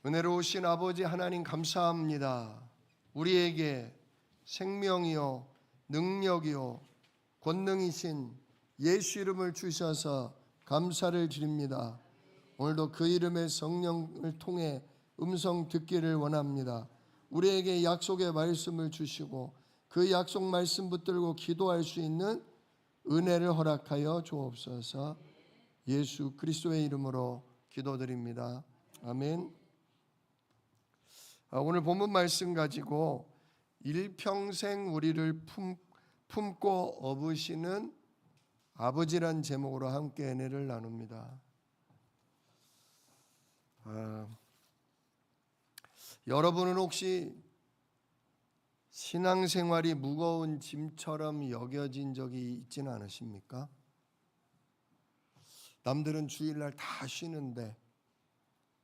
은혜로우신 아버지 하나님 감사합니다. 우리에게 생명이요 능력이요 권능이신 예수 이름을 주셔서 감사를 드립니다. 오늘도 그 이름의 성령을 통해 음성 듣기를 원합니다. 우리에게 약속의 말씀을 주시고 그 약속 말씀 붙들고 기도할 수 있는 은혜를 허락하여 주옵소서. 예수 그리스도의 이름으로 기도드립니다. 아멘. 오늘 본문 말씀 가지고 일평생 우리를 품고 업으시는 아버지란 제목으로 함께 은혜를 나눕니다. 여러분은 혹시 신앙생활이 무거운 짐처럼 여겨진 적이 있지는 않으십니까? 남들은 주일날 다 쉬는데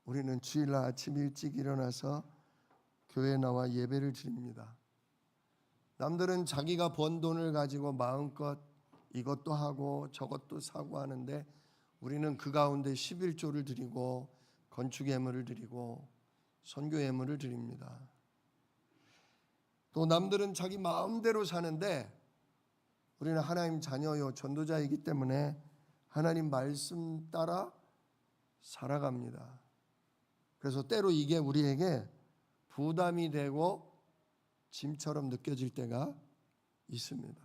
우리는 주일날 아침 일찍 일어나서 교회에 나와 예배를 드립니다. 남들은 자기가 번 돈을 가지고 마음껏 이것도 하고 저것도 사고 하는데 우리는 그 가운데 11조를 드리고 건축 예물을 드리고 선교 예물을 드립니다. 또 남들은 자기 마음대로 사는데 우리는 하나님 자녀요 전도자이기 때문에 하나님 말씀 따라 살아갑니다. 그래서 때로 이게 우리에게 부담이 되고 짐처럼 느껴질 때가 있습니다.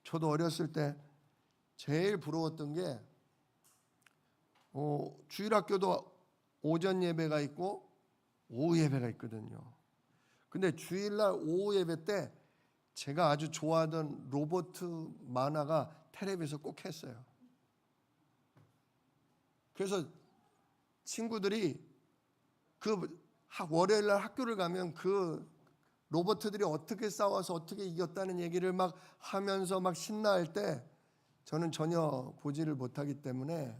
저도 어렸을 때 제일 부러웠던 게 주일학교도 오전 예배가 있고 오후 예배가 있거든요. 근데 주일날 오후 예배 때 제가 아주 좋아하던 로버트 만화가 텔레비에서 꼭 했어요. 그래서 친구들이 그 월요일날 학교를 가면 그 로버트들이 어떻게 싸워서 어떻게 이겼다는 얘기를 막 하면서 막 신나할 때 저는 전혀 보지를 못하기 때문에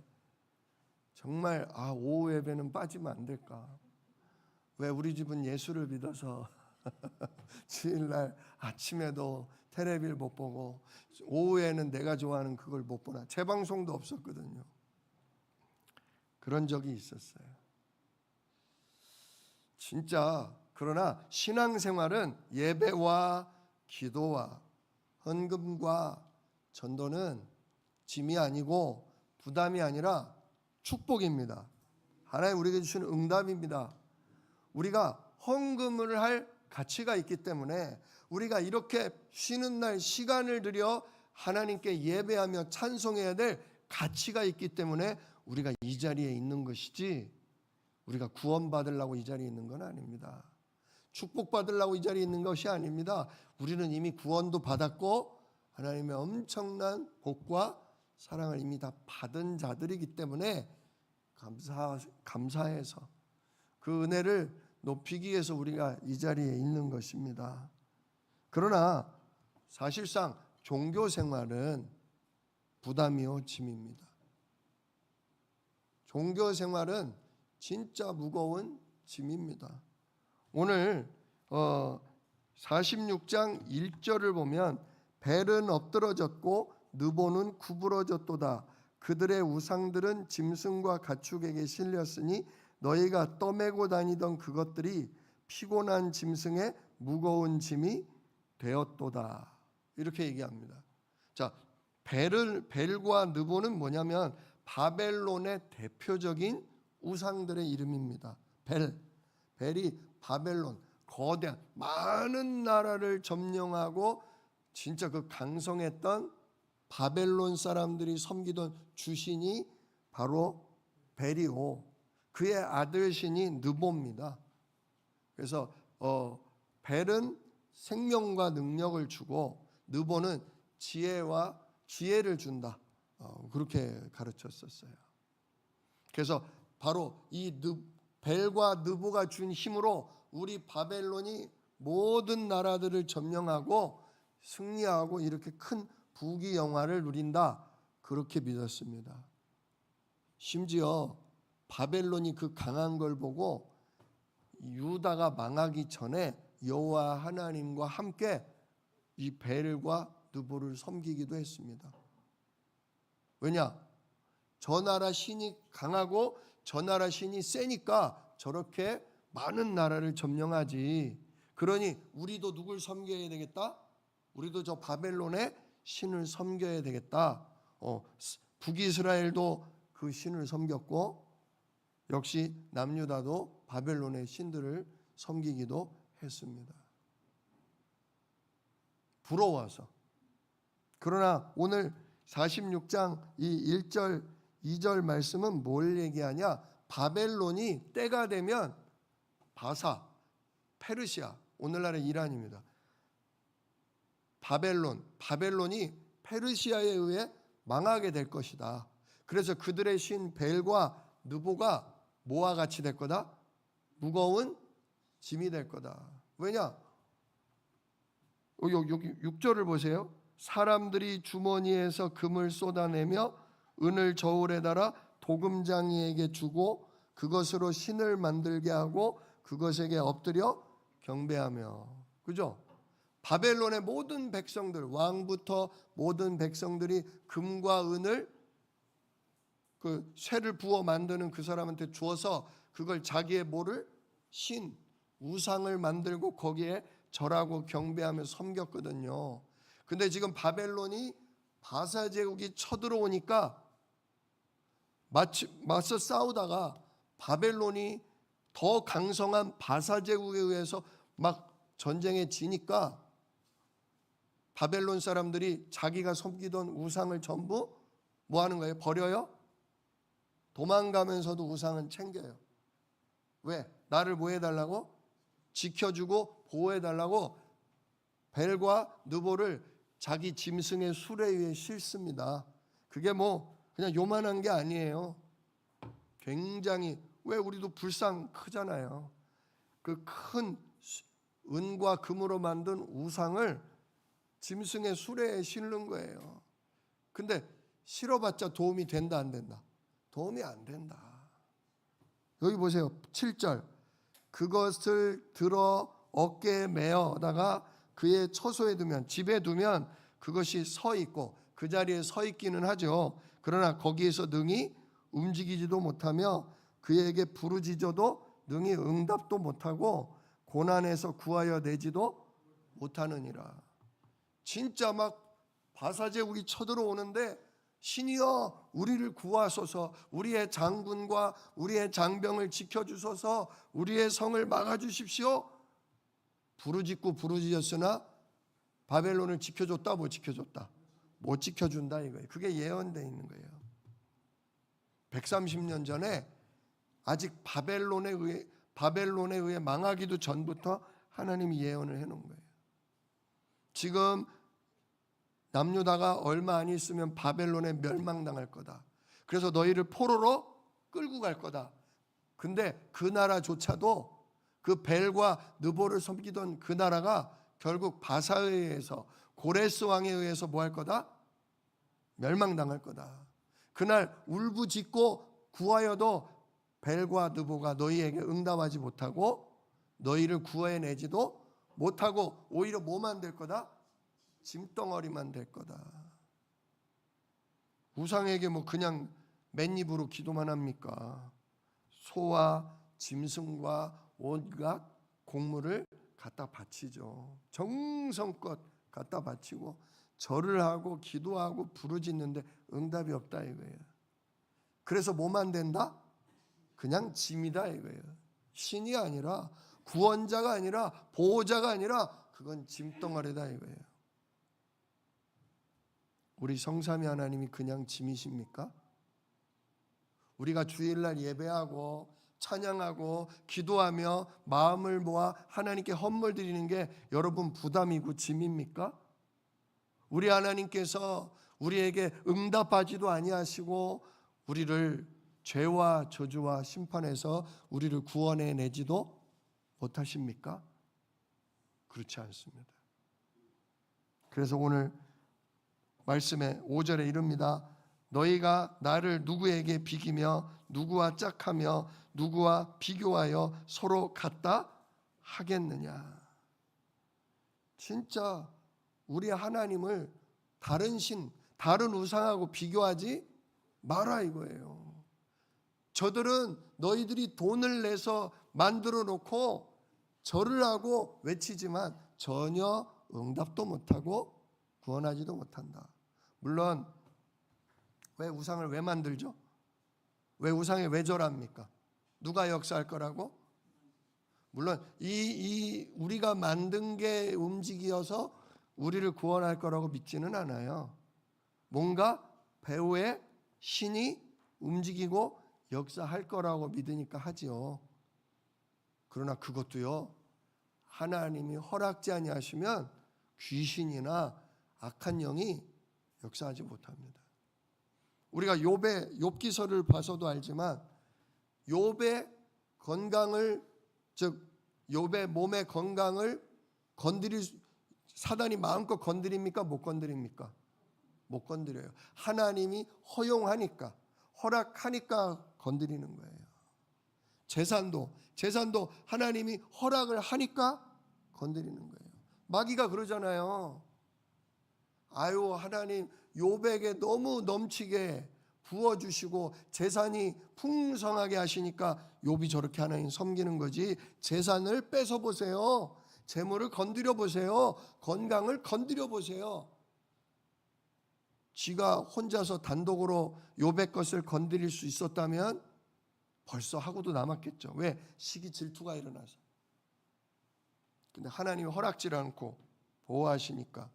정말 오후 예배는 빠지면 안 될까? 왜 우리 집은 예수를 믿어서 주일날 아침에도 텔레비를 못 보고 오후에는 내가 좋아하는 그걸 못 보나? 재방송도 없었거든요. 그런 적이 있었어요. 진짜 그러나 신앙생활은 예배와 기도와 헌금과 전도는 짐이 아니고 부담이 아니라 축복입니다. 하나님 우리에게 주시는 응답입니다. 우리가 헌금을 할 가치가 있기 때문에 우리가 이렇게 쉬는 날 시간을 들여 하나님께 예배하며 찬송해야 될 가치가 있기 때문에 우리가 이 자리에 있는 것이지 우리가 구원받으려고 이 자리에 있는 건 아닙니다. 축복받으려고 이 자리에 있는 것이 아닙니다. 우리는 이미 구원도 받았고 하나님의 엄청난 복과 사랑을 이미 다 받은 자들이기 때문에 감사해서 그 은혜를 높이기 위해서 우리가 이 자리에 있는 것입니다. 그러나 사실상 종교 생활은 부담이요 짐입니다. 종교 생활은 진짜 무거운 짐입니다. 오늘 46장 1절을 보면 벨은 엎드러졌고 느보는 구부러졌도다. 그들의 우상들은 짐승과 가축에게 실렸으니 너희가 떠매고 다니던 그것들이 피곤한 짐승의 무거운 짐이 되었도다. 이렇게 얘기합니다. 자, 벨과 느보는 뭐냐면 바벨론의 대표적인 우상들의 이름입니다. 벨이 바벨론, 거대한 많은 나라를 점령하고 진짜 그 강성했던 바벨론 사람들이 섬기던 주신이 바로 벨이고 그의 아들 신이 느보입니다. 그래서 벨은 생명과 능력을 주고 느보는 지혜를 준다. 그렇게 가르쳤었어요. 그래서 바로 이 벨과 느보가 준 힘으로 우리 바벨론이 모든 나라들을 점령하고 승리하고 이렇게 큰 부귀영화를 누린다. 그렇게 믿었습니다. 심지어 바벨론이 그 강한 걸 보고 유다가 망하기 전에 여호와 하나님과 함께 이 벨과 느보를 섬기기도 했습니다. 왜냐? 저 나라 신이 강하고 저 나라 신이 세니까 저렇게 많은 나라를 점령하지. 그러니 우리도 누굴 섬겨야 되겠다? 우리도 저 바벨론의 신을 섬겨야 되겠다. 북이스라엘도 그 신을 섬겼고 역시 남유다도 바벨론의 신들을 섬기기도 했습니다. 부러워서. 그러나 오늘 46장 이 1절 2절 말씀은 뭘 얘기하냐? 바벨론이 때가 되면 바사, 페르시아, 오늘날의 이란입니다. 바벨론이 페르시아에 의해 망하게 될 것이다. 그래서 그들의 신 벨과 느보가 뭐와 같이 될 거다? 무거운 짐이 될 거다. 왜냐? 여기 6절을 보세요. 사람들이 주머니에서 금을 쏟아내며 은을 저울에 달아 도금장이에게 주고 그것으로 신을 만들게 하고 그것에게 엎드려 경배하며. 그죠? 바벨론의 모든 백성들, 왕부터 모든 백성들이 금과 은을 그 쇠를 부어 만드는 그 사람한테 주어서 그걸 자기의 뭐를 신, 우상을 만들고 거기에 절하고 경배하며 섬겼거든요. 근데 지금 바벨론이 바사 제국이 쳐들어오니까 맞서 싸우다가 바벨론이 더 강성한 바사 제국에 의해서 막 전쟁에 지니까 바벨론 사람들이 자기가 섬기던 우상을 전부 뭐 하는 거예요? 버려요? 도망가면서도 우상은 챙겨요. 왜? 나를 뭐 해달라고? 지켜주고 보호해달라고 벨과 느보를 자기 짐승의 수레 위에 싣습니다. 그게 뭐 그냥 요만한 게 아니에요. 굉장히, 왜 우리도 불상 크잖아요. 그 큰 은과 금으로 만든 우상을 짐승의 수레에 실는 거예요. 근데 실어봤자 도움이 된다 안 된다? 도움이 안 된다. 여기 보세요. 7절. 그것을 들어 어깨에 메어다가 그의 처소에 두면, 집에 두면 그것이 서 있고 그 자리에 서 있기는 하죠. 그러나 거기에서 능히 움직이지도 못하며 그에게 부르짖어도 능히 응답도 못하고 고난에서 구하여 내지도 못하느니라. 진짜 막 바사제국이 쳐들어오는데 신이여 우리를 구하소서, 우리의 장군과 우리의 장병을 지켜주소서, 우리의 성을 막아주십시오. 부르짖고 부르짖었으나 바벨론을 지켜줬다 못 지켜줬다? 못 지켜준다 이거예요. 그게 예언되어 있는 거예요. 130년 전에 아직 바벨론에 의해 망하기도 전부터 하나님이 예언을 해놓은 거예요. 지금 남유다가 얼마 안 있으면 바벨론에 멸망당할 거다. 그래서 너희를 포로로 끌고 갈 거다. 근데 그 나라조차도 그 벨과 느보를 섬기던 그 나라가 결국 바사에 의해서, 고레스 왕에 의해서 뭐 할 거다? 멸망당할 거다. 그날 울부짖고 구하여도 벨과 느보가 너희에게 응답하지 못하고 너희를 구해내지도 못하고 오히려 뭐만 될 거다? 짐덩어리만 될 거다. 우상에게 뭐 그냥 맨입으로 기도만 합니까? 소와 짐승과 온갖 곡물을 갖다 바치죠. 정성껏 갖다 바치고 절을 하고 기도하고 부르짖는데 응답이 없다 이거예요. 그래서 뭐만 된다? 그냥 짐이다 이거예요. 신이 아니라, 구원자가 아니라, 보호자가 아니라 그건 짐덩어리다 이거예요. 우리 성삼위 하나님이 그냥 짐이십니까? 우리가 주일날 예배하고 찬양하고 기도하며 마음을 모아 하나님께 헌물 드리는 게 여러분 부담이고 짐입니까? 우리 하나님께서 우리에게 응답하지도 아니하시고 우리를 죄와 저주와 심판에서 우리를 구원해 내지도 못하십니까? 그렇지 않습니다. 그래서 오늘 말씀에 5절에 이릅니다. 너희가 나를 누구에게 비기며 누구와 짝하며 누구와 비교하여 서로 같다 하겠느냐. 진짜 우리 하나님을 다른 신, 다른 우상하고 비교하지 마라 이거예요. 저들은 너희들이 돈을 내서 만들어 놓고 절을 하고 외치지만 전혀 응답도 못하고 구원하지도 못한다. 물론 왜 우상을 왜 만들죠? 왜 우상에 왜 절합니까? 누가 역사할 거라고? 물론 이 우리가 만든 게 움직여서 우리를 구원할 거라고 믿지는 않아요. 뭔가 배후에 신이 움직이고 역사할 거라고 믿으니까 하지요. 그러나 그것도요, 하나님이 허락지 아니하시면 귀신이나 악한 영이 역사하지 못합니다. 우리가 욥기서를 봐서도 알지만 욥의 건강을, 즉 욥의 몸의 건강을 사단이 마음껏 건드립니까? 못 건드립니까? 못 건드려요. 하나님이 허용하니까, 허락하니까 건드리는 거예요. 재산도 하나님이 허락을 하니까 건드리는 거예요. 마귀가 그러잖아요. 아유, 하나님 욥에게 너무 넘치게 부어주시고 재산이 풍성하게 하시니까 욥이 저렇게 하나님 섬기는 거지, 재산을 뺏어 보세요. 재물을 건드려 보세요. 건강을 건드려 보세요. 지가 혼자서 단독으로 욥의 것을 건드릴 수 있었다면 벌써 하고도 남았겠죠. 왜? 시기 질투가 일어나서. 근데 하나님이 허락지 않고 보호하시니까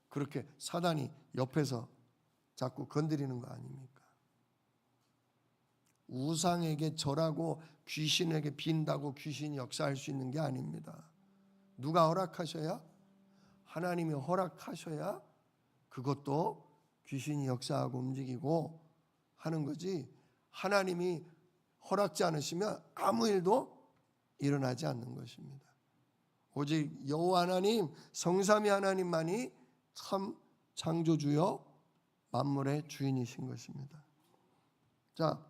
그렇게 사단이 옆에서 자꾸 건드리는 거 아닙니까? 우상에게 절하고 귀신에게 빈다고 귀신이 역사할 수 있는 게 아닙니다. 누가 허락하셔야? 하나님이 허락하셔야 그것도 귀신이 역사하고 움직이고 하는 거지, 하나님이 허락지 않으시면 아무 일도 일어나지 않는 것입니다. 오직 여호와 하나님, 성삼위 하나님만이 참 창조주요 만물의 주인이신 것입니다. 자,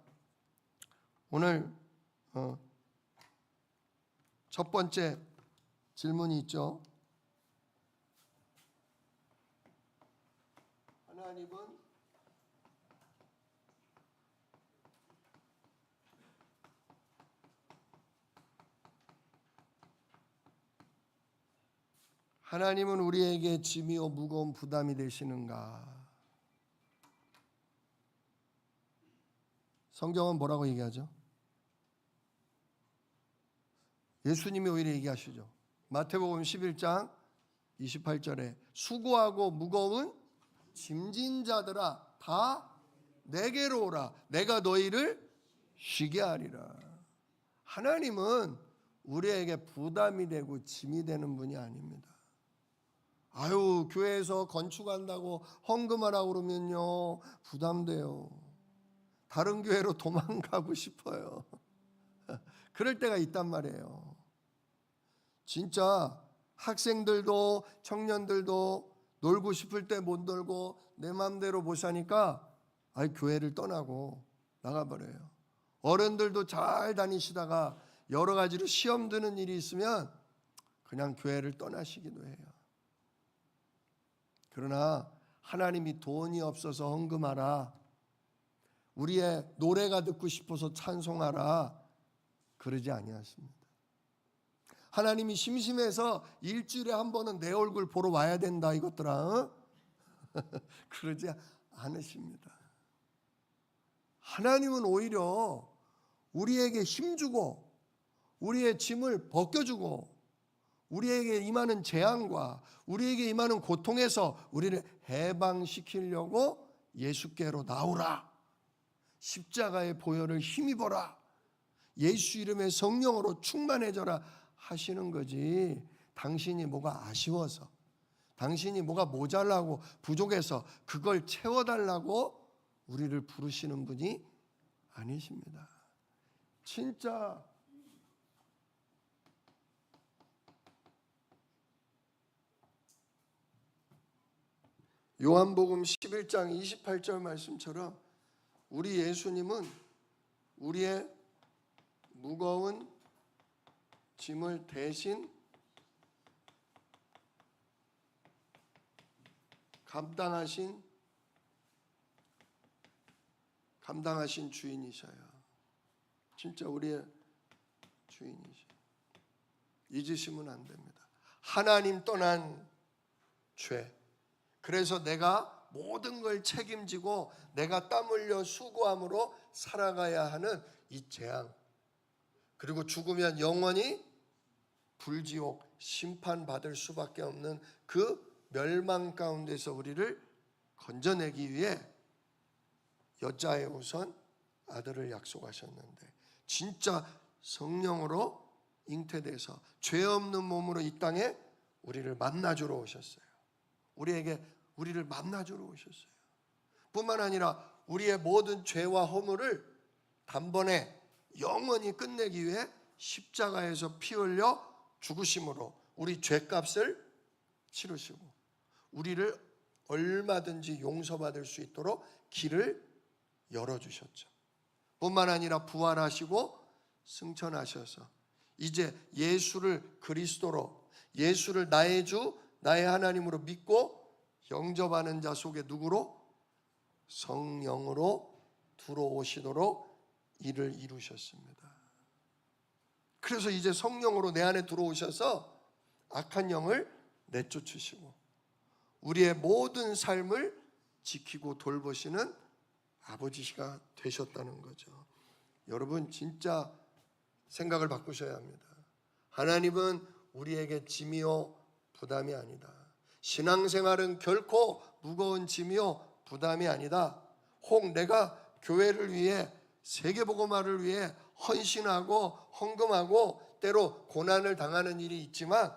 오늘 첫 번째 질문이 있죠. 하나님은 우리에게 짐이요 무거운 부담이 되시는가? 성경은 뭐라고 얘기하죠? 예수님이 오히려 얘기하시죠. 마태복음 11장 28절에 수고하고 무거운 짐진 자들아 다 내게로 오라, 내가 너희를 쉬게 하리라. 하나님은 우리에게 부담이 되고 짐이 되는 분이 아닙니다. 아유, 교회에서 건축한다고 헌금하라고 그러면요 부담돼요. 다른 교회로 도망가고 싶어요. 그럴 때가 있단 말이에요. 진짜 학생들도 청년들도 놀고 싶을 때 못 놀고 내 마음대로 못 사니까 교회를 떠나고 나가버려요. 어른들도 잘 다니시다가 여러 가지로 시험 드는 일이 있으면 그냥 교회를 떠나시기도 해요. 그러나 하나님이 돈이 없어서 헌금하라, 우리의 노래가 듣고 싶어서 찬송하라 그러지 아니하십니다. 하나님이 심심해서 일주일에 한 번은 내 얼굴 보러 와야 된다 이것들아 그러지 않으십니다. 하나님은 오히려 우리에게 힘주고 우리의 짐을 벗겨주고 우리에게 임하는 재앙과 우리에게 임하는 고통에서 우리를 해방시키려고 예수께로 나오라, 십자가의 보혈을 힘입어라, 예수 이름의 성령으로 충만해져라 하시는 거지, 당신이 뭐가 아쉬워서, 당신이 뭐가 모자라고 부족해서 그걸 채워달라고 우리를 부르시는 분이 아니십니다. 진짜 요한복음 11장 28절 말씀처럼 우리 예수님은 우리의 무거운 짐을 대신 감당하신 주인이셔요. 진짜 우리의 주인이시. 잊으시면 안 됩니다. 하나님 떠난 죄. 그래서 내가 모든 걸 책임지고 내가 땀 흘려 수고함으로 살아가야 하는 이 재앙. 그리고 죽으면 영원히 불지옥 심판받을 수밖에 없는 그 멸망 가운데서 우리를 건져내기 위해 여자의 우선 아들을 약속하셨는데, 진짜 성령으로 잉태돼서 죄 없는 몸으로 이 땅에 우리를 만나주러 오셨어요. 우리를 만나주러 오셨어요. 뿐만 아니라 우리의 모든 죄와 허물을 단번에 영원히 끝내기 위해 십자가에서 피 흘려 죽으심으로 우리 죄값을 치르시고 우리를 얼마든지 용서받을 수 있도록 길을 열어주셨죠. 뿐만 아니라 부활하시고 승천하셔서 이제 예수를 그리스도로, 예수를 나의 주 나의 하나님으로 믿고 영접하는 자 속에 누구로? 성령으로 들어오시도록 일을 이루셨습니다. 그래서 이제 성령으로 내 안에 들어오셔서 악한 영을 내쫓으시고 우리의 모든 삶을 지키고 돌보시는 아버지가 되셨다는 거죠. 여러분, 진짜 생각을 바꾸셔야 합니다. 하나님은 우리에게 짐이요 부담이 아니다. 신앙생활은 결코 무거운 짐이요 부담이 아니다. 혹 내가 교회를 위해, 세계복음화를 위해 헌신하고 헌금하고 때로 고난을 당하는 일이 있지만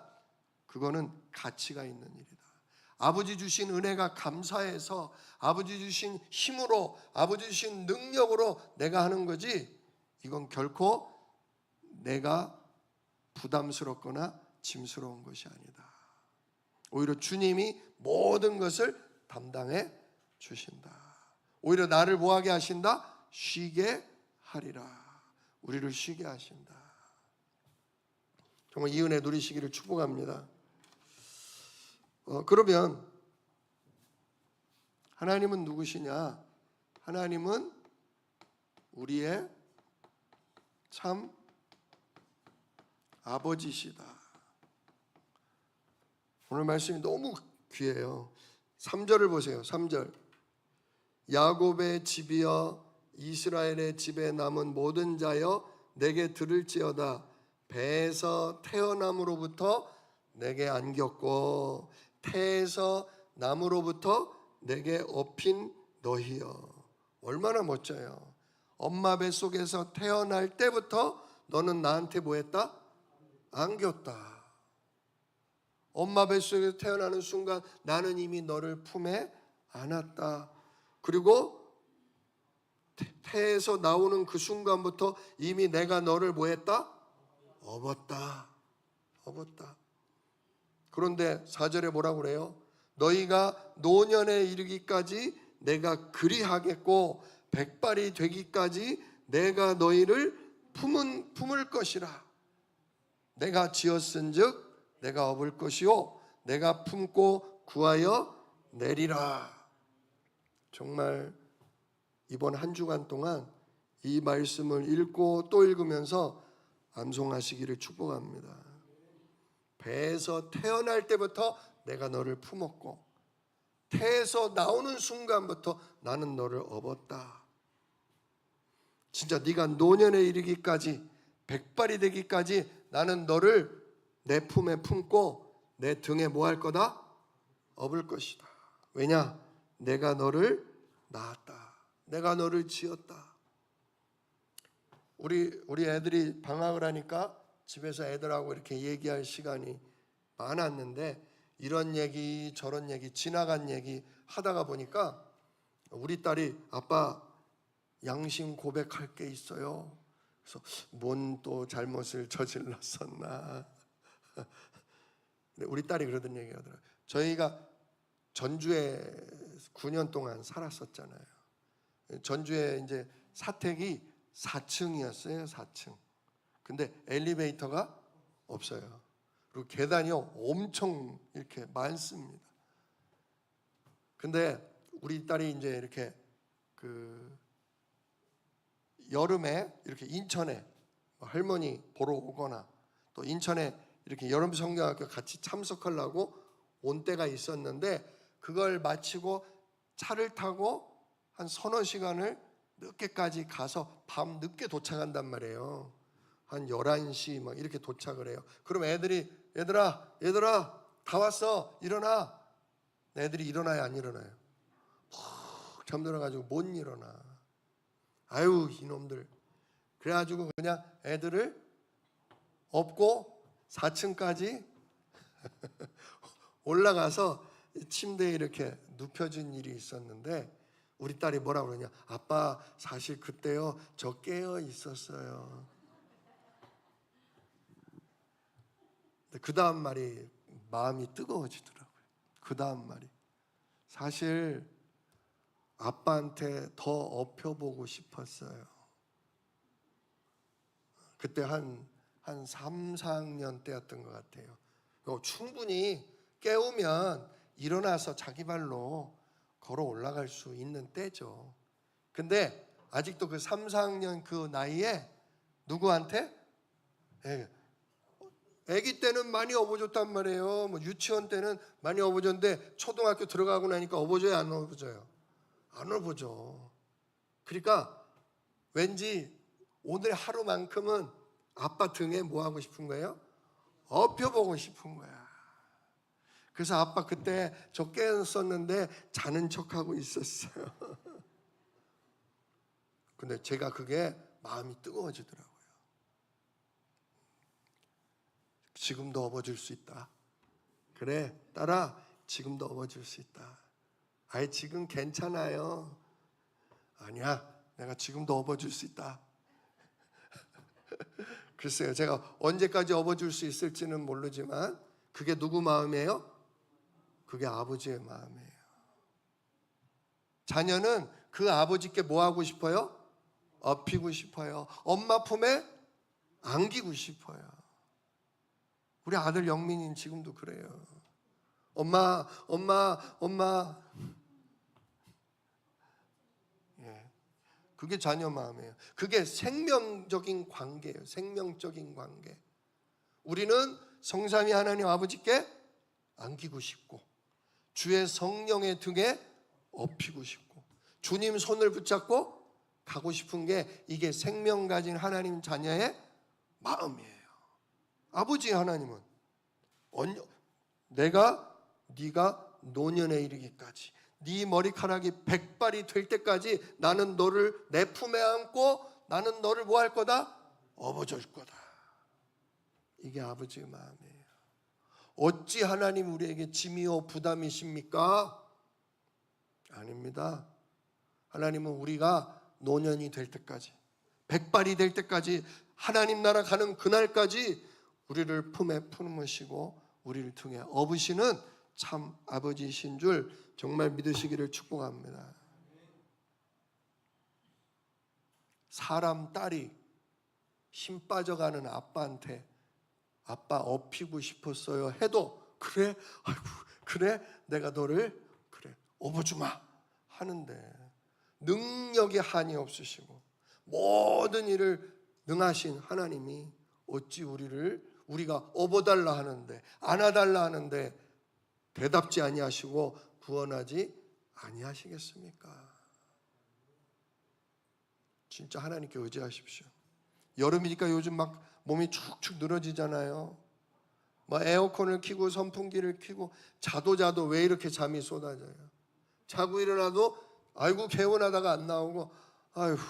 그거는 가치가 있는 일이다. 아버지 주신 은혜가 감사해서 아버지 주신 힘으로, 아버지 주신 능력으로 내가 하는 거지, 이건 결코 내가 부담스럽거나 짐스러운 것이 아니다. 오히려 주님이 모든 것을 담당해 주신다. 오히려 나를 뭐하게 하신다? 쉬게 하리라. 우리를 쉬게 하신다. 정말 이 은혜 누리시기를 축복합니다. 그러면 하나님은 누구시냐? 하나님은 우리의 참 아버지시다. 오늘 말씀이 너무 귀해요. 3절을 보세요. 3절. 야곱의 집이여 이스라엘의 집에 남은 모든 자여 내게 들을지어다. 배에서 태어남으로부터 내게 안겼고 태에서 남으로부터 내게 업힌 너희여. 얼마나 멋져요. 엄마 뱃속에서 태어날 때부터 너는 나한테 뭐했다? 안겼다. 엄마 뱃속에서 태어나는 순간 나는 이미 너를 품에 안았다. 그리고 태에서 나오는 그 순간부터 이미 내가 너를 뭐했다? 업었다. 그런데 4절에 뭐라고 그래요? 너희가 노년에 이르기까지 내가 그리하겠고 백발이 되기까지 내가 너희를 품을 것이라. 내가 지었은즉 내가 업을 것이요 내가 품고 구하여 내리라. 정말 이번 한 주간 동안 이 말씀을 읽고 또 읽으면서 암송하시기를 축복합니다. 배에서 태어날 때부터 내가 너를 품었고 태에서 나오는 순간부터 나는 너를 업었다. 진짜 네가 노년에 이르기까지 백발이 되기까지 나는 너를 내 품에 품고 내 등에 뭐 할 거다? 업을 것이다. 왜냐? 내가 너를 낳았다. 내가 너를 지었다. 우리 애들이 방학을 하니까 집에서 애들하고 이렇게 얘기할 시간이 많았는데 이런 얘기 저런 얘기 지나간 얘기 하다가 보니까 우리 딸이 아빠 양심 고백할 게 있어요. 그래서 뭔 또 잘못을 저질렀었나. 우리 딸이 그러던 얘기 하더라고요. 저희가 전주에 9년 동안 살았었잖아요. 전주에 이제 사택이 4층이었어요. 4층. 근데 엘리베이터가 없어요. 그리고 계단이요 엄청 이렇게 많습니다. 근데 우리 딸이 이제 이렇게 그 여름에 이렇게 인천에 할머니 보러 오거나 또 인천에 이렇게 여름 성경학교 같이 참석하려고 온 때가 있었는데, 그걸 마치고 차를 타고 한 서너 시간을 늦게까지 가서 밤 늦게 도착한단 말이에요. 한 11시 막 이렇게 도착을 해요. 그럼 애들이 얘들아 다 왔어, 일어나. 애들이 일어나요, 안 일어나요? 푹 잠들어가지고 못 일어나. 아유 이놈들. 그래가지고 그냥 애들을 업고 4층까지 올라가서 침대에 이렇게 눕혀준 일이 있었는데, 우리 딸이 뭐라 그러냐, 아빠 사실 그때요 저 깨어 있었어요. 그 다음 말이 마음이 뜨거워지더라고요. 그 다음 말이, 사실 아빠한테 더 업혀보고 싶었어요. 그때 한 3, 4학년 때였던 것 같아요. 충분히 깨우면 일어나서 자기 발로 걸어 올라갈 수 있는 때죠. 근데 아직도 그 3, 4학년 그 나이에 누구한테? 아기 때는 많이 업어줬단 말이에요. 뭐 유치원 때는 많이 업어줬는데 초등학교 들어가고 나니까 업어줘요, 안 업어줘요? 안 업어줘. 그러니까 왠지 오늘 하루만큼은 아빠 등에 뭐 하고 싶은 거예요? 업혀보고 싶은 거야. 그래서 아빠 그때 저 깨었었는데 자는 척하고 있었어요. 근데 제가 그게 마음이 뜨거워지더라고요. 지금도 업어줄 수 있다. 그래 딸아, 지금도 업어줄 수 있다. 아이 지금 괜찮아요. 아니야, 내가 지금도 업어줄 수 있다. 글쎄요, 제가 언제까지 업어줄 수 있을지는 모르지만 그게 누구 마음이에요? 그게 아버지의 마음이에요. 자녀는 그 아버지께 뭐 하고 싶어요? 업히고 싶어요. 엄마 품에 안기고 싶어요. 우리 아들 영민이는 지금도 그래요. 엄마. 그게 자녀 마음이에요. 그게 생명적인 관계예요. 생명적인 관계. 우리는 성삼위 하나님 아버지께 안기고 싶고, 주의 성령의 등에 업히고 싶고, 주님 손을 붙잡고 가고 싶은 게, 이게 생명 가진 하나님 자녀의 마음이에요. 아버지 하나님은 네가 노년에 이르기까지, 네 머리카락이 100발이 될 때까지 나는 너를 내 품에 안고 나는 너를 뭐 할 거다? 업어줄 거다. 이게 아버지의 마음이에요. 어찌 하나님 우리에게 짐이요 부담이십니까? 아닙니다. 하나님은 우리가 노년이 될 때까지, 100발이 될 때까지, 하나님 나라 가는 그날까지 우리를 품에 품으시고 우리를 통해 업으시는 참 아버지이신 줄 정말 믿으시기를 축복합니다. 사람 딸이 힘 빠져가는 아빠한테 아빠 업히고 싶었어요 해도, 그래, 아이고, 그래, 내가 너를 그래 업어주마 하는데, 능력에 한이 없으시고 모든 일을 능하신 하나님이 어찌 우리가 업어달라 하는데, 안아달라 하는데 대답지 아니하시고 구원하지 아니하시겠습니까? 진짜 하나님께 의지하십시오. 여름이니까 요즘 막 몸이 축축 늘어지잖아요. 뭐 에어컨을 켜고 선풍기를 켜고 자도 왜 이렇게 잠이 쏟아져요? 자고 일어나도 아이고 개운하다가 안 나오고, 아이고.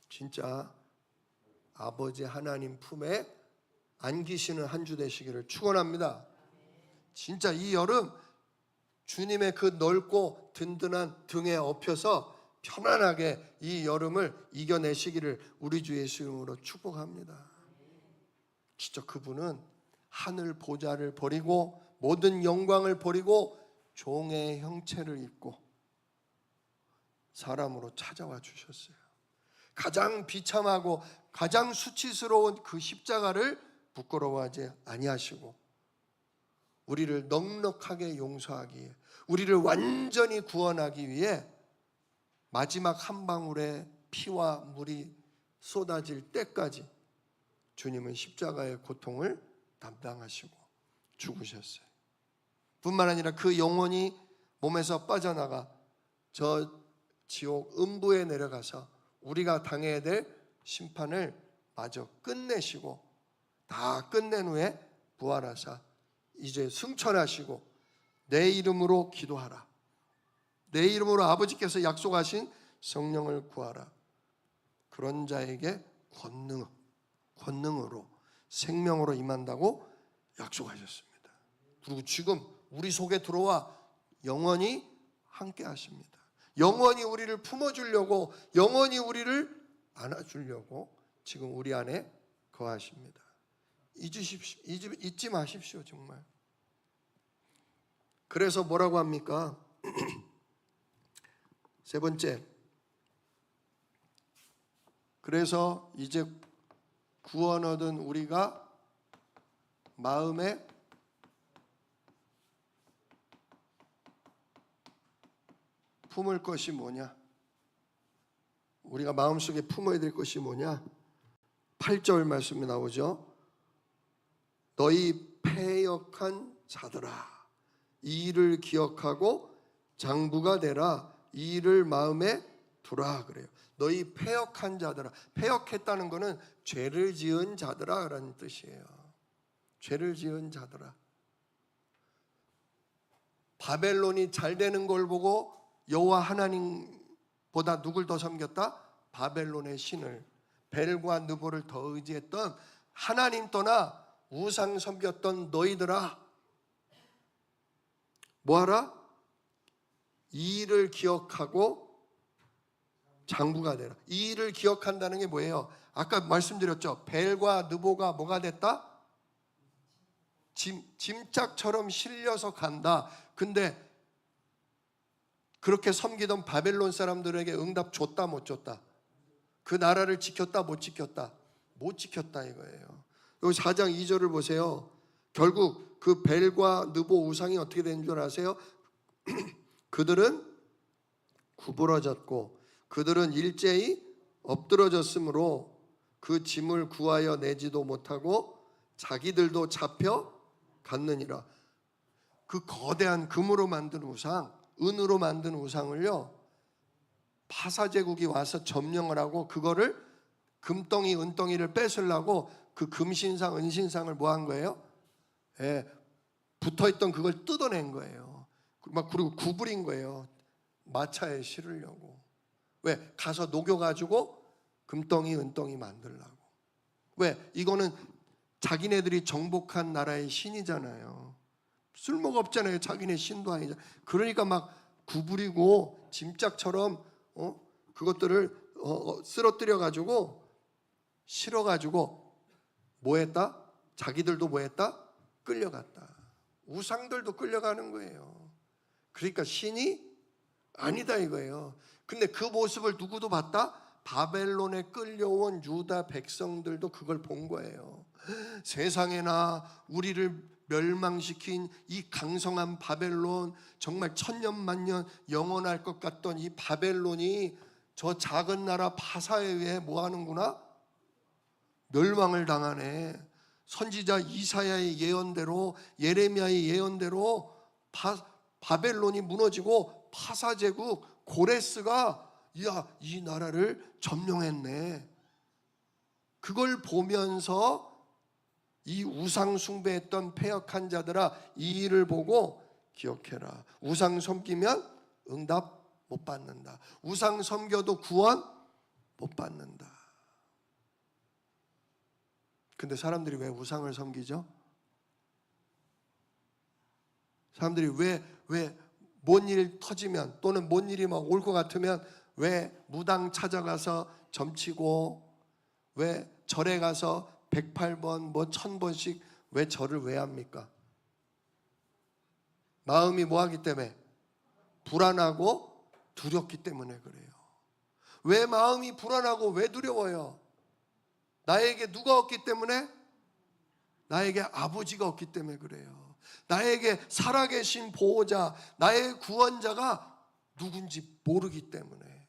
진짜 아버지 하나님 품에 안기시는 한 주 되시기를 축원합니다. 진짜 이 여름 주님의 그 넓고 든든한 등에 업혀서 편안하게 이 여름을 이겨내시기를 우리 주 예수 이름으로 축복합니다. 진짜 그분은 하늘 보좌를 버리고 모든 영광을 버리고 종의 형체를 입고 사람으로 찾아와 주셨어요. 가장 비참하고 가장 수치스러운 그 십자가를 부끄러워하지 아니하시고 우리를 넉넉하게 용서하기 위해, 우리를 완전히 구원하기 위해 마지막 한 방울의 피와 물이 쏟아질 때까지 주님은 십자가의 고통을 담당하시고 죽으셨어요. 뿐만 아니라 그 영혼이 몸에서 빠져나가 저 지옥 음부에 내려가서 우리가 당해야 될 심판을 마저 끝내시고 다 끝낸 후에 부활하사 이제 승천하시고 내 이름으로 기도하라, 내 이름으로 아버지께서 약속하신 성령을 구하라, 그런 자에게 권능으로 생명으로 임한다고 약속하셨습니다. 그리고 지금 우리 속에 들어와 영원히 함께 하십니다. 영원히 우리를 품어주려고, 영원히 우리를 안아주려고 지금 우리 안에 거하십니다. 잊지 마십시오, 정말. 그래서 뭐라고 합니까? 세 번째, 그래서 이제 구원 얻은 우리가 마음에 품을 것이 뭐냐? 우리가 마음속에 품어야 될 것이 뭐냐? 8절 말씀이 나오죠. 너희 패역한 자들아, 이 일을 기억하고 장부가 되라, 이 일을 마음에 두라 그래요. 너희 패역한 자들아, 패역했다는 것은 죄를 지은 자들아 라는 뜻이에요. 죄를 지은 자들아. 바벨론이 잘 되는 걸 보고 여호와 하나님보다 누굴 더 섬겼다? 바벨론의 신을, 벨과 느보를 더 의지했던, 하나님 떠나 우상 섬겼던 너희들아, 뭐하라? 이 일을 기억하고 장부가 되라. 이 일을 기억한다는 게 뭐예요? 아까 말씀드렸죠. 벨과 느보가 뭐가 됐다? 짐짝처럼 실려서 간다. 근데 그렇게 섬기던 바벨론 사람들에게 응답 줬다 못 줬다? 그 나라를 지켰다 못 지켰다? 못 지켰다 이거예요. 여기 4장 2절을 보세요. 결국 그 벨과 느보 우상이 어떻게 된 줄 아세요? 그들은 구부러졌고 그들은 일제히 엎드러졌으므로 그 짐을 구하여 내지도 못하고 자기들도 잡혀 갔느니라. 그 거대한 금으로 만든 우상, 은으로 만든 우상을요, 파사제국이 와서 점령을 하고 그거를 금덩이 은덩이를 뺏으려고 그 금신상 은신상을 뭐 한 거예요? 붙어있던 그걸 뜯어낸 거예요. 그리고 구부린 거예요. 마차에 실으려고. 왜? 가서 녹여가지고 금덩이 은덩이 만들려고. 왜? 이거는 자기네들이 정복한 나라의 신이잖아요. 쓸모가 없잖아요. 자기네 신도 아니잖아. 그러니까 막 구부리고 짐짝처럼 그것들을 쓰러뜨려 가지고 실어 가지고 뭐 했다? 자기들도 뭐 했다? 끌려갔다. 우상들도 끌려가는 거예요. 그러니까 신이 아니다 이거예요. 근데 그 모습을 누구도 봤다? 바벨론에 끌려온 유다 백성들도 그걸 본 거예요. 세상에나 우리를 멸망시킨 이 강성한 바벨론, 정말 천년만년 영원할 것 같던 이 바벨론이 저 작은 나라 파사에 의해 뭐 하는구나? 멸망을 당하네. 선지자 이사야의 예언대로, 예레미야의 예언대로 바벨론이 무너지고 파사제국 고레스가 이 나라를 점령했네. 그걸 보면서 이 우상 숭배했던 패역한 자들아, 이 일을 보고 기억해라. 우상 섬기면 응답 못 받는다. 우상 섬겨도 구원 못 받는다. 근데 사람들이 왜 우상을 섬기죠? 사람들이 왜 뭔 일 터지면 또는 뭔 일이 막 올 것 같으면 왜 무당 찾아가서 점치고, 왜 절에 가서 108번 뭐 1000번씩 왜 절을 왜 합니까? 마음이 뭐하기 때문에? 불안하고 두렵기 때문에 그래요. 왜 마음이 불안하고 왜 두려워요? 나에게 누가 없기 때문에? 나에게 아버지가 없기 때문에 그래요. 나에게 살아계신 보호자, 나의 구원자가 누군지 모르기 때문에.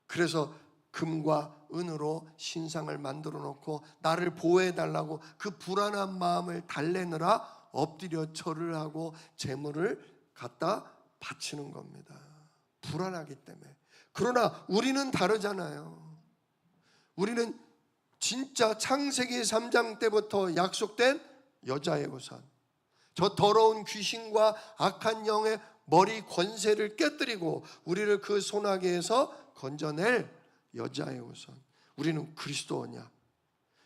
그래서 금과 은으로 신상을 만들어 놓고 나를 보호해 달라고 그 불안한 마음을 달래느라 엎드려 절을 하고 제물을 갖다 바치는 겁니다. 불안하기 때문에. 그러나 우리는 다르잖아요. 우리는 진짜 창세기 3장 때부터 약속된 여자의 우산, 저 더러운 귀신과 악한 영의 머리 권세를 깨뜨리고 우리를 그 소나기에서 건져낼 여자의 우산, 우리는 그리스도 언약.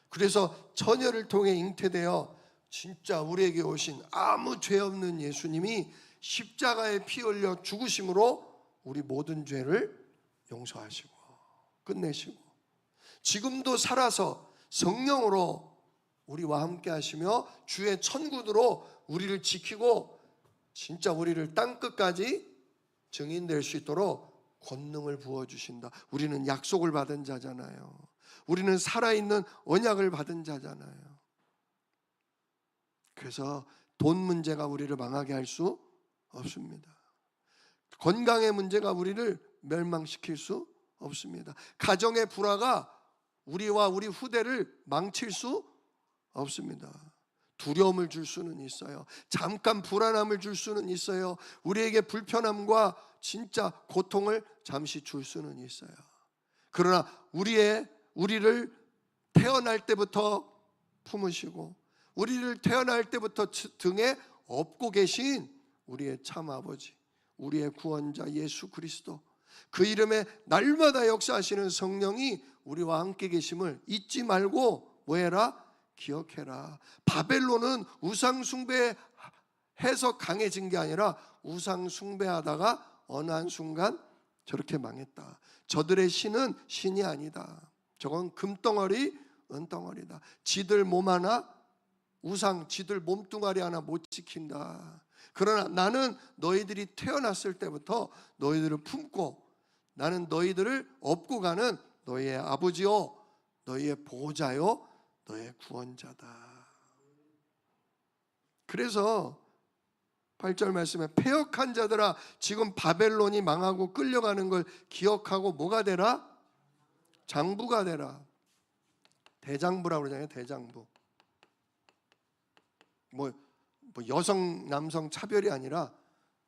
그래서 처녀를 통해 잉태되어 진짜 우리에게 오신 아무 죄 없는 예수님이 십자가에 피 흘려 죽으심으로 우리 모든 죄를 용서하시고 끝내시고 지금도 살아서 성령으로 우리와 함께 하시며 주의 천군으로 우리를 지키고 진짜 우리를 땅끝까지 증인될 수 있도록 권능을 부어주신다. 우리는 약속을 받은 자잖아요. 우리는 살아있는 언약을 받은 자잖아요. 그래서 돈 문제가 우리를 망하게 할 수 없습니다. 건강의 문제가 우리를 멸망시킬 수 없습니다. 가정의 불화가 우리와 우리 후대를 망칠 수 없습니다. 두려움을 줄 수는 있어요. 잠깐 불안함을 줄 수는 있어요. 우리에게 불편함과 진짜 고통을 잠시 줄 수는 있어요. 그러나 우리를 태어날 때부터 품으시고 우리를 태어날 때부터 등에 업고 계신 우리의 참 아버지, 우리의 구원자 예수 그리스도, 그 이름에 날마다 역사하시는 성령이 우리와 함께 계심을 잊지 말고 뭐해라? 기억해라. 바벨론은 우상 숭배해서 강해진 게 아니라 우상 숭배하다가 어느 한순간 저렇게 망했다. 저들의 신은 신이 아니다. 저건 금덩어리 은덩어리다. 지들 몸 하나 우상, 지들 몸뚱아리 하나 못 지킨다. 그러나 나는 너희들이 태어났을 때부터 너희들을 품고 나는 너희들을 업고 가는 너희의 아버지요 너희의 보호자요 너의 구원자다. 그래서 8절 말씀에 패역한 자들아 지금 바벨론이 망하고 끌려가는 걸 기억하고 뭐가 되라? 장부가 되라. 대장부라고 그러잖아요. 대장부. 뭐 여성 남성 차별이 아니라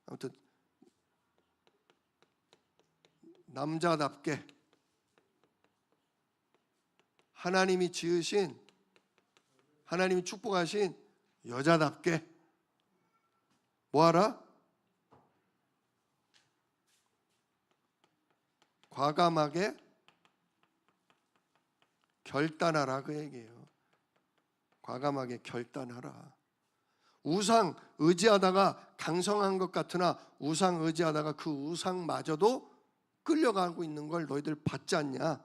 아무튼 남자답게 하나님이 지으신 하나님이 축복하신 여자답게 뭐하라? 과감하게 결단하라 그 얘기예요. 과감하게 결단하라. 우상 의지하다가 강성한 것 같으나 우상 의지하다가 그 우상마저도 끌려가고 있는 걸 너희들 봤지 않냐?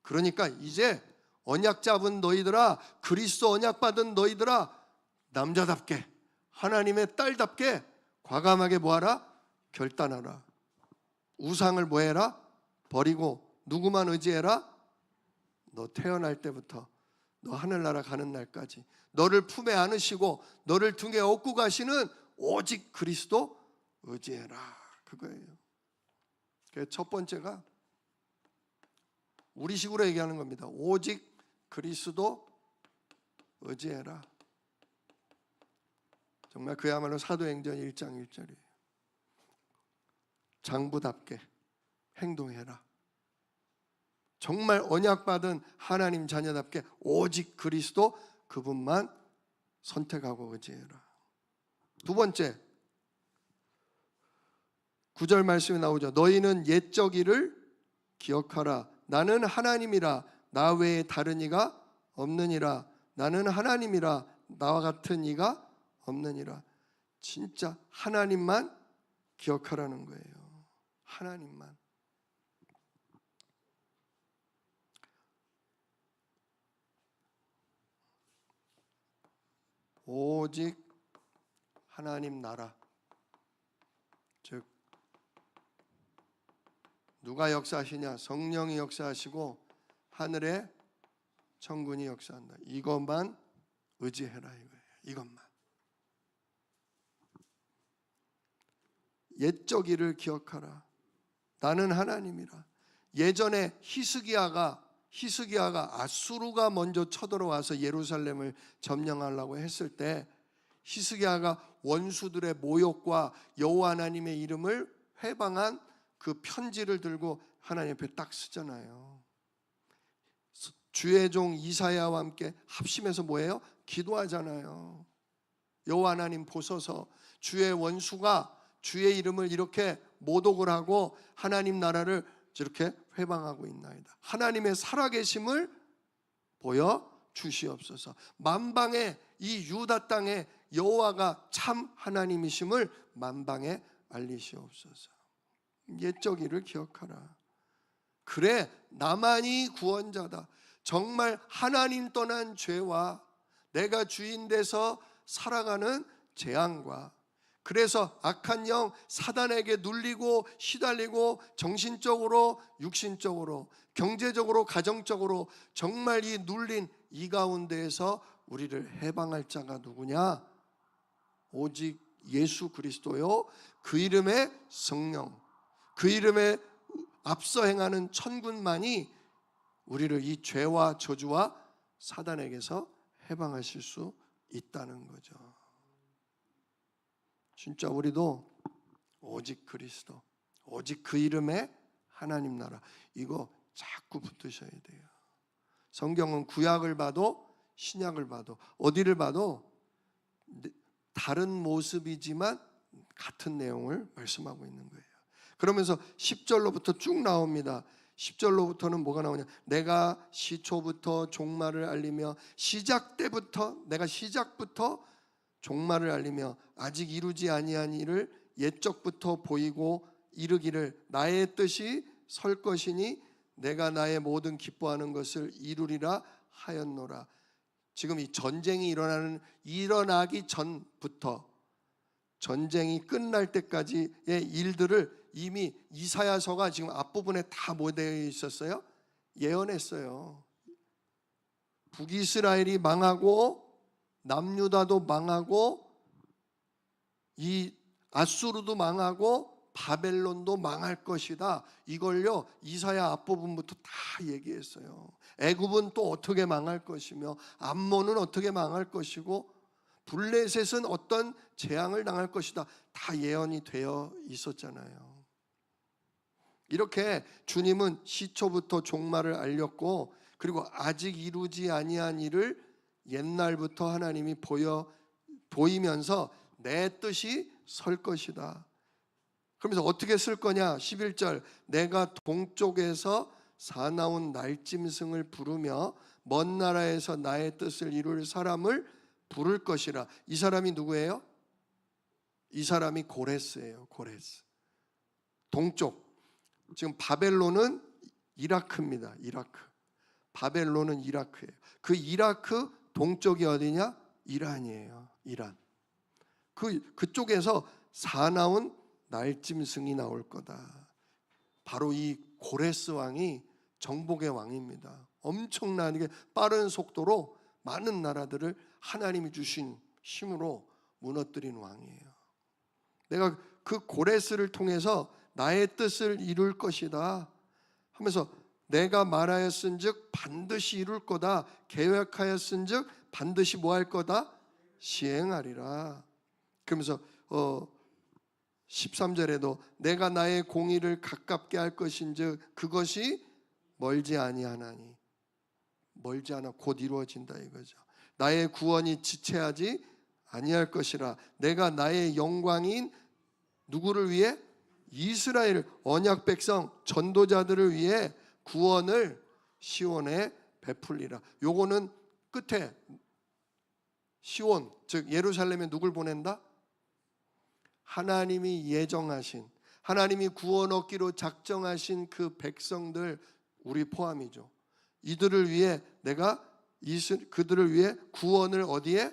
그러니까 이제 언약 잡은 너희들아, 그리스도 언약 받은 너희들아, 남자답게 하나님의 딸답게 과감하게 뭐하라? 결단하라. 우상을 뭐해라? 버리고 누구만 의지해라? 너 태어날 때부터 너 하늘나라 가는 날까지 너를 품에 안으시고 너를 등에 업고 가시는 오직 그리스도 의지해라. 그거예요. 그래서 첫 번째가 우리식으로 얘기하는 겁니다. 오직 그리스도 의지해라. 정말 그야말로 사도행전 1장 1절이에요. 장부답게 행동해라. 정말 언약받은 하나님 자녀답게 오직 그리스도 그분만 선택하고 의지해라. 두 번째 9절 말씀이 나오죠. 너희는 옛적 일을 기억하라. 나는 하나님이라 나 외에 다른 이가 없느니라. 나는 하나님이라 나와 같은 이가 없느니라. 진짜 하나님만 기억하라는 거예요. 하나님만. 오직 하나님 나라. 즉 누가 역사하시냐? 성령이 역사하시고 하늘의 천군이 역사한다. 이것만 의지해라 이거예요. 이것만. 옛적 일을 기억하라. 나는 하나님이라. 예전에 히스기야가 히스기야가 아수르가 먼저 쳐들어와서 예루살렘을 점령하려고 했을 때 히스기야가 원수들의 모욕과 여호와 하나님의 이름을 회방한 그 편지를 들고 하나님 앞에 딱 쓰잖아요. 주의 종 이사야와 함께 합심해서 뭐예요? 기도하잖아요. 여호와 하나님 보소서, 주의 원수가 주의 이름을 이렇게 모독을 하고 하나님 나라를 이렇게 회방하고 있나이다. 하나님의 살아계심을 보여 주시옵소서. 만방에 이 유다 땅에 여호와가 참 하나님이심을 만방에 알리시옵소서. 옛적 일을 기억하라. 그래, 나만이 구원자다. 정말 하나님 떠난 죄와 내가 주인 돼서 살아가는 재앙과, 그래서 악한 영 사단에게 눌리고 시달리고 정신적으로 육신적으로 경제적으로 가정적으로 정말 이 눌린 이 가운데에서 우리를 해방할 자가 누구냐? 오직 예수 그리스도요, 그 이름의 성령, 그 이름에 앞서 행하는 천군만이 우리를 이 죄와 저주와 사단에게서 해방하실 수 있다는 거죠. 진짜 우리도 오직 그리스도, 오직 그 이름의 하나님 나라, 이거 자꾸 붙드셔야 돼요. 성경은 구약을 봐도 신약을 봐도 어디를 봐도 다른 모습이지만 같은 내용을 말씀하고 있는 거예요. 그러면서 10절로부터 쭉 나옵니다. 10절로부터는 뭐가 나오냐? 내가 시초부터 종말을 알리며 시작 때부터, 내가 시작부터 종말을 알리며 아직 이루지 아니한 일을 옛적부터 보이고 이르기를 나의 뜻이 설 것이니 내가 나의 모든 기뻐하는 것을 이루리라 하였노라. 지금 이 전쟁이 일어나기 전부터 전쟁이 끝날 때까지의 일들을 이미 이사야서가 지금 앞부분에 다 뭐 되어 있었어요? 예언했어요. 북이스라엘이 망하고 남유다도 망하고 이 아수르도 망하고 바벨론도 망할 것이다. 이걸요 이사야 앞부분부터 다 얘기했어요. 애굽은 또 어떻게 망할 것이며 암몬은 어떻게 망할 것이고 블레셋은 어떤 재앙을 당할 것이다. 다 예언이 되어 있었잖아요. 이렇게 주님은 시초부터 종말을 알렸고, 그리고 아직 이루지 아니한 일을 옛날부터 하나님이 보이면서 내 뜻이 설 것이다. 그러면서 어떻게 쓸 거냐? 11절, 내가 동쪽에서 사나운 날짐승을 부르며 먼 나라에서 나의 뜻을 이룰 사람을 부를 것이라. 이 사람이 누구예요? 이 사람이 고레스예요. 고레스. 동쪽. 지금 바벨론은 이라크입니다. 이라크. 바벨론은 이라크예요. 그 이라크 동쪽이 어디냐? 이란이에요. 이란. 그쪽에서 사나운 날짐승이 나올 거다. 바로 이 고레스 왕이 정복의 왕입니다. 엄청나게 빠른 속도로 많은 나라들을 하나님이 주신 힘으로 무너뜨린 왕이에요. 내가 그 고레스를 통해서 나의 뜻을 이룰 것이다 하면서 내가 말하였은즉 반드시 이룰 거다, 계획하였은즉 반드시 뭐 할 거다? 시행하리라. 그러면서 13절에도 내가 나의 공의를 가깝게 할 것인즉 그것이 멀지 아니하나니, 멀지 않아 곧 이루어진다 이거죠. 나의 구원이 지체하지 아니할 것이라. 내가 나의 영광인 누구를 위해? 이스라엘 언약 백성 전도자들을 위해 구원을 시온에 베풀리라. 요거는 끝에 시온, 즉 예루살렘에 누굴 보낸다? 하나님이 예정하신, 하나님이 구원 얻기로 작정하신 그 백성들, 우리 포함이죠. 이들을 위해 내가 그들을 위해 구원을 어디에?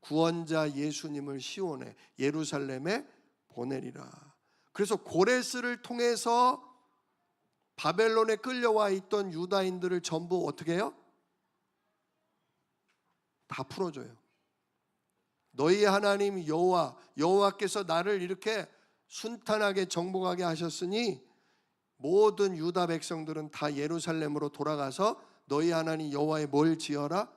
구원자 예수님을 시온에, 예루살렘에 보내리라. 그래서 고레스를 통해서 바벨론에 끌려와 있던 유다인들을 전부 어떻게 해요? 다 풀어줘요. 너희의 하나님 여호와께서 나를 이렇게 순탄하게 정복하게 하셨으니 모든 유다 백성들은 다 예루살렘으로 돌아가서 너희 하나님 여호와의 뭘 지어라?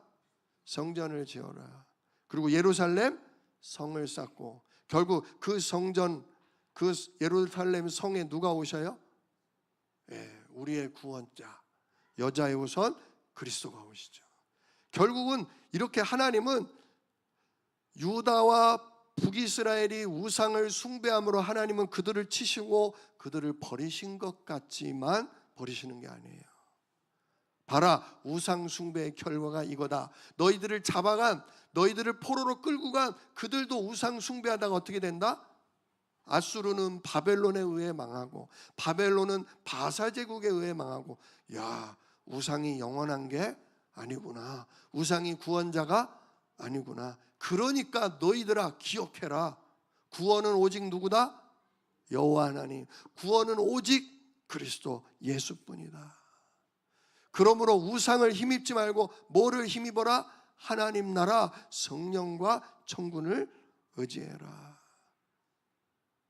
성전을 지어라. 그리고 예루살렘 성을 쌓고, 결국 그 성전, 그 예루살렘 성에 누가 오셔요? 우리의 구원자, 여자의 우선 그리스도가 오시죠. 결국은 이렇게 하나님은 유다와 북이스라엘이 우상을 숭배함으로 하나님은 그들을 치시고 그들을 버리신 것 같지만 버리시는 게 아니에요. 봐라, 우상 숭배의 결과가 이거다. 너희들을 잡아간, 너희들을 포로로 끌고 간 그들도 우상 숭배하다가 어떻게 된다? 아수르는 바벨론에 의해 망하고, 바벨론은 바사 제국에 의해 망하고, 야, 우상이 영원한 게 아니구나. 우상이 구원자가 아니구나. 그러니까 너희들아 기억해라. 구원은 오직 누구다? 여호와 하나님. 구원은 오직 그리스도 예수뿐이다. 그러므로 우상을 힘입지 말고 뭐를 힘입어라? 하나님 나라 성령과 천군을 의지해라.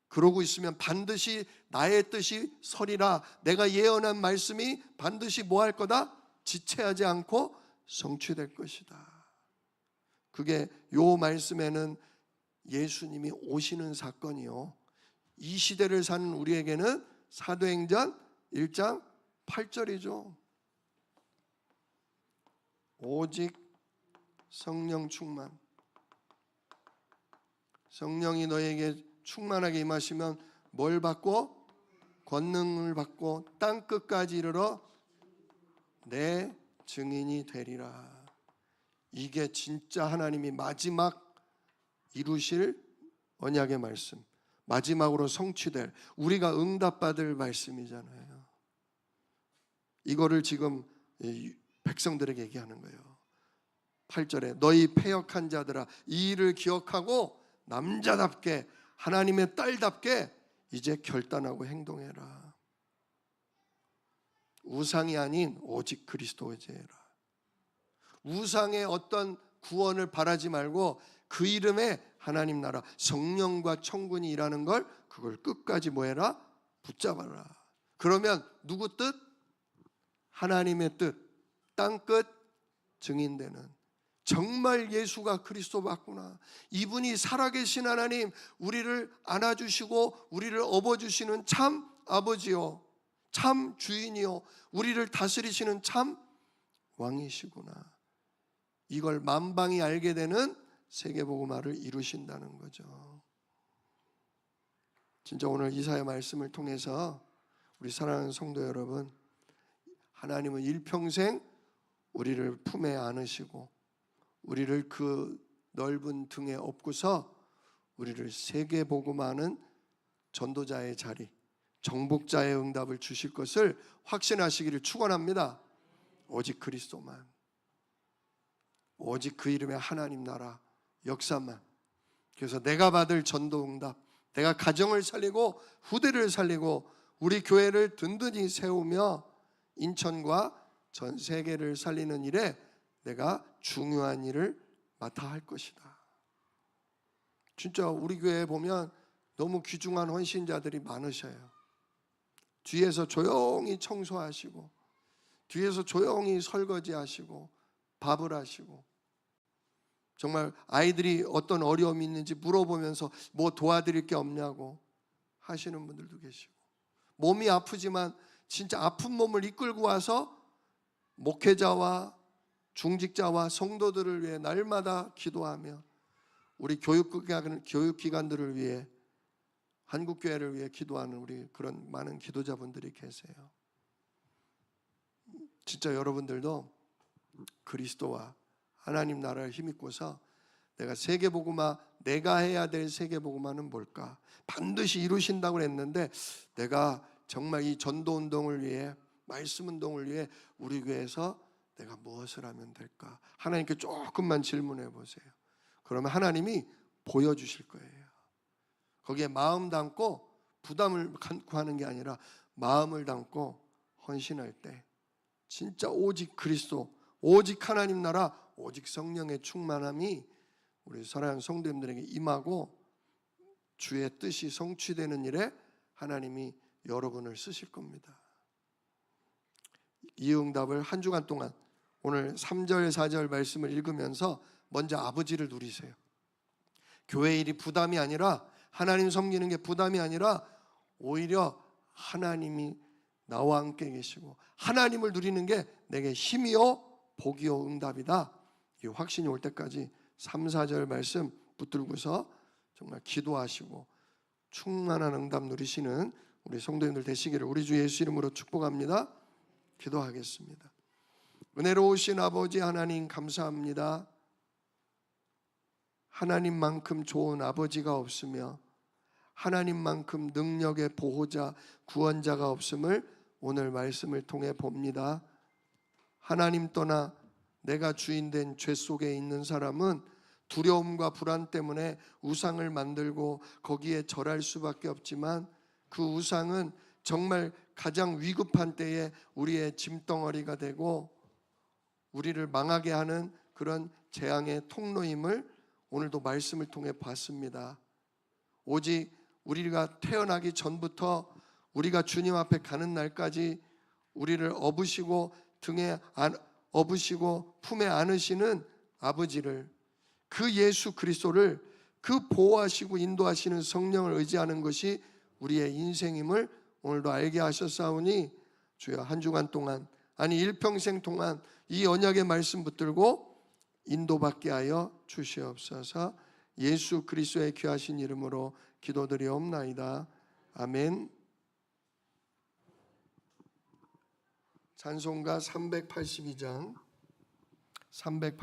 그러고 있으면 반드시 나의 뜻이 서리라. 내가 예언한 말씀이 반드시 뭐 할 거다? 지체하지 않고 성취될 것이다. 그게 요 말씀에는 예수님이 오시는 사건이요, 이 시대를 사는 우리에게는 사도행전 1장 8절이죠. 오직 성령 충만. 성령이 너에게 충만하게 임하시면 뭘 받고? 권능을 받고 땅 끝까지 이르러 내 증인이 되리라. 이게 진짜 하나님이 마지막 이루실 언약의 말씀, 마지막으로 성취될, 우리가 응답받을 말씀이잖아요. 이거를 지금 백성들에게 얘기하는 거예요. 8절에 너희 패역한 자들아, 이 일을 기억하고 남자답게 하나님의 딸답게 이제 결단하고 행동해라. 우상이 아닌 오직 그리스도 의지해라. 우상의 어떤 구원을 바라지 말고 그 이름에 하나님 나라 성령과 천군이 일하는 걸, 그걸 끝까지 뭐해라? 붙잡아라. 그러면 누구 뜻? 하나님의 뜻, 땅끝 증인되는, 정말 예수가 그리스도 맞구나, 이분이 살아계신 하나님, 우리를 안아주시고 우리를 업어주시는 참 아버지요, 참 주인이요, 우리를 다스리시는 참 왕이시구나, 이걸 만방이 알게 되는 세계복음화를 이루신다는 거죠. 진짜 오늘 이사야 말씀을 통해서 우리 사랑하는 성도 여러분, 하나님은 일평생 우리를 품에 안으시고 우리를 그 넓은 등에 업고서 우리를 세계복음화하는 전도자의 자리, 정복자의 응답을 주실 것을 확신하시기를 축원합니다. 오직 그리스도만, 오직 그 이름의 하나님 나라 역사만. 그래서 내가 받을 전도 응답, 내가 가정을 살리고 후대를 살리고 우리 교회를 든든히 세우며 인천과 전 세계를 살리는 일에 내가 중요한 일을 맡아 할 것이다. 진짜 우리 교회에 보면 너무 귀중한 헌신자들이 많으셔요. 뒤에서 조용히 청소하시고, 뒤에서 조용히 설거지하시고, 밥을 하시고, 정말 아이들이 어떤 어려움이 있는지 물어보면서 뭐 도와드릴 게 없냐고 하시는 분들도 계시고, 몸이 아프지만 진짜 아픈 몸을 이끌고 와서 목회자와 중직자와 성도들을 위해 날마다 기도하며 우리 교육기관들을 위해, 한국교회를 위해 기도하는 우리 그런 많은 기도자분들이 계세요. 진짜 여러분들도 그리스도와 하나님 나라를 힘입고서 내가 세계복음화, 내가 해야 될 세계복음화는 뭘까? 반드시 이루신다고 했는데 내가 정말 이 전도운동을 위해, 말씀운동을 위해 우리 교회에서 내가 무엇을 하면 될까? 하나님께 조금만 질문해 보세요. 그러면 하나님이 보여주실 거예요. 거기에 마음 담고 부담을 갖고 하는 게 아니라 마음을 담고 헌신할 때 진짜 오직 그리스도, 오직 하나님 나라, 오직 성령의 충만함이 우리 사랑하는 성도님들에게 임하고 주의 뜻이 성취되는 일에 하나님이 여러분을 쓰실 겁니다. 이 응답을 한 주간 동안 오늘 3절 4절 말씀을 읽으면서 먼저 아버지를 누리세요. 교회 일이 부담이 아니라, 하나님 섬기는 게 부담이 아니라 오히려 하나님이 나와 함께 계시고 하나님을 누리는 게 내게 힘이요 복이요 응답이다. 이 확신이 올 때까지 3, 4절 말씀 붙들고서 정말 기도하시고 충만한 응답 누리시는 우리 성도님들 되시기를 우리 주 예수 이름으로 축복합니다. 기도하겠습니다. 은혜로우신 아버지 하나님 감사합니다. 하나님만큼 좋은 아버지가 없으며 하나님만큼 능력의 보호자, 구원자가 없음을 오늘 말씀을 통해 봅니다. 하나님 떠나 내가 주인된 죄 속에 있는 사람은 두려움과 불안 때문에 우상을 만들고 거기에 절할 수밖에 없지만 그 우상은 정말 가장 위급한 때에 우리의 짐덩어리가 되고 우리를 망하게 하는 그런 재앙의 통로임을 오늘도 말씀을 통해 봤습니다. 오직 우리가 태어나기 전부터 우리가 주님 앞에 가는 날까지 우리를 업으시고 등에 업으시고 품에 안으시는 아버지를, 그 예수 그리스도를, 그 보호하시고 인도하시는 성령을 의지하는 것이 우리의 인생임을 오늘도 알게 하셨사오니 주여 한 주간 동안, 아니 일평생 동안 이 언약의 말씀 붙들고 인도받게 하여 주시옵소서. 예수 그리스도의 귀하신 이름으로 기도드리옵나이다. 아멘. 찬송가 382장 380